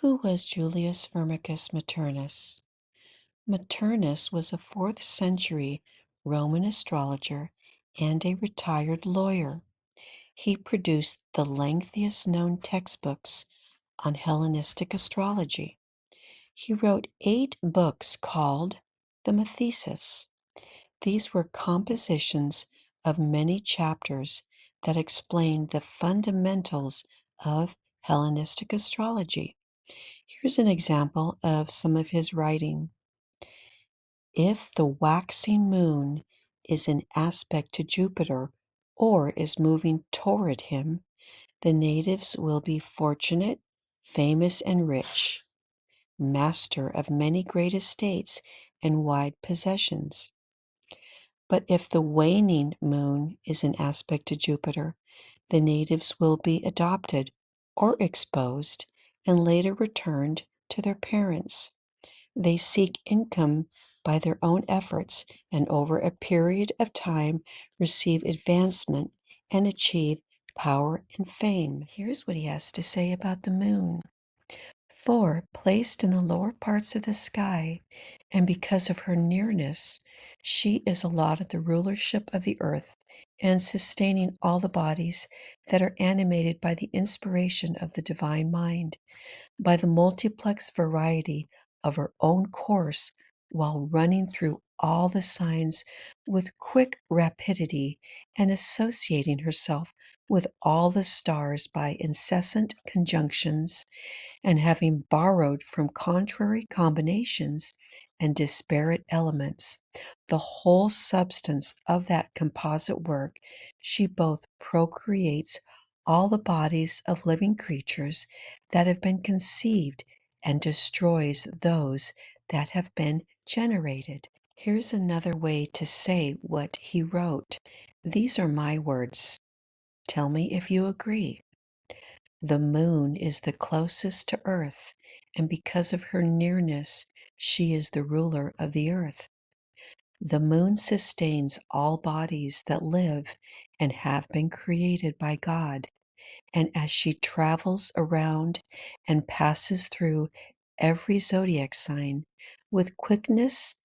Who was Julius Firmicus Maternus? Maternus was a 4th century Roman astrologer and a retired lawyer. He produced the lengthiest known textbooks on Hellenistic astrology. He wrote 8 books called the Mathesis. These were compositions of many chapters that explained the fundamentals of Hellenistic astrology. Here's an example of some of his writing. If the waxing moon is in aspect to Jupiter or is moving toward him, the natives will be fortunate, famous, and rich, master of many great estates and wide possessions. But if the waning moon is in aspect to Jupiter, the natives will be adopted or exposed and later returned to their parents. They seek income by their own efforts and over a period of time receive advancement and achieve power and fame. Here's what he has to say about the moon. For, placed in the lower parts of the sky, and because of her nearness, she is allotted the rulership of the earth and sustaining all the bodies that are animated by the inspiration of the divine mind, by the multiplex variety of her own course, while running through all the signs with quick rapidity and associating herself with all the stars by incessant conjunctions, and having borrowed from contrary combinations and disparate elements the whole substance of that composite work, she both procreates all the bodies of living creatures that have been conceived and destroys those that have been generated. Here's another way to say what he wrote. These are my words. Tell me if you agree. The moon is the closest to earth, and because of her nearness, she is the ruler of the earth. The moon sustains all bodies that live and have been created by God, and as she travels around and passes through every zodiac sign with quickness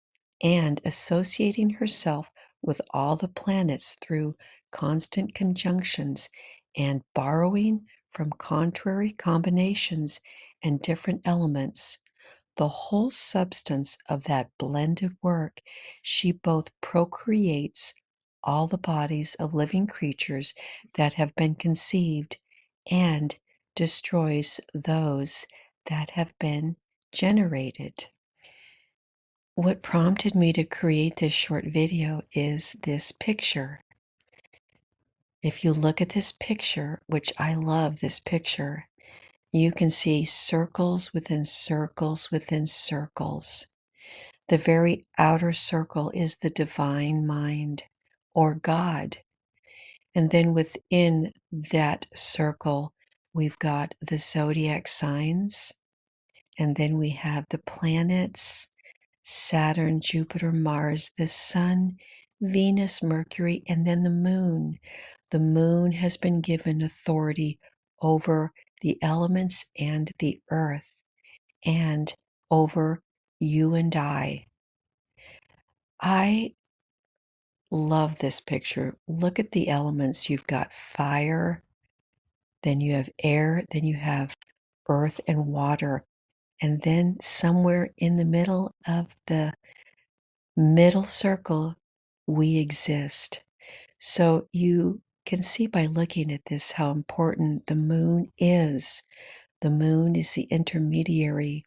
and associating herself with all the planets through constant conjunctions and borrowing from contrary combinations and different elements, the whole substance of that blended work, she both procreates all the bodies of living creatures that have been conceived and destroys those that have been generated. What prompted me to create this short video is this picture. If you look at this picture, which I love this picture, you can see circles within circles within circles. The very outer circle is the divine mind or God. And then within that circle, we've got the zodiac signs. And then we have the planets, Saturn, Jupiter, Mars, the Sun, Venus, Mercury, and then the moon. The moon has been given authority over the elements and the earth and over you and I. I love this picture. Look at the elements. You've got fire, then you have air, then you have earth and water. And then somewhere in the middle of the middle circle, we exist. So you can see by looking at this how important the moon is. The moon is the intermediary.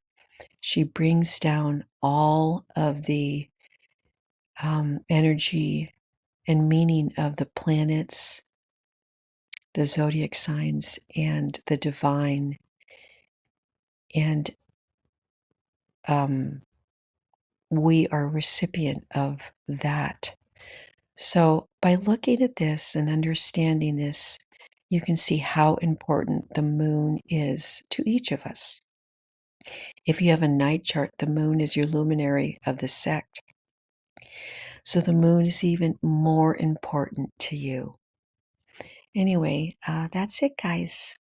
She brings down all of the energy and meaning of the planets, the zodiac signs, and the divine. And we are a recipient of that. So by looking at this and understanding this, you can see how important the moon is to each of us. If you have a night chart, the moon is your luminary of the sect. So the moon is even more important to you. Anyway, that's it, guys.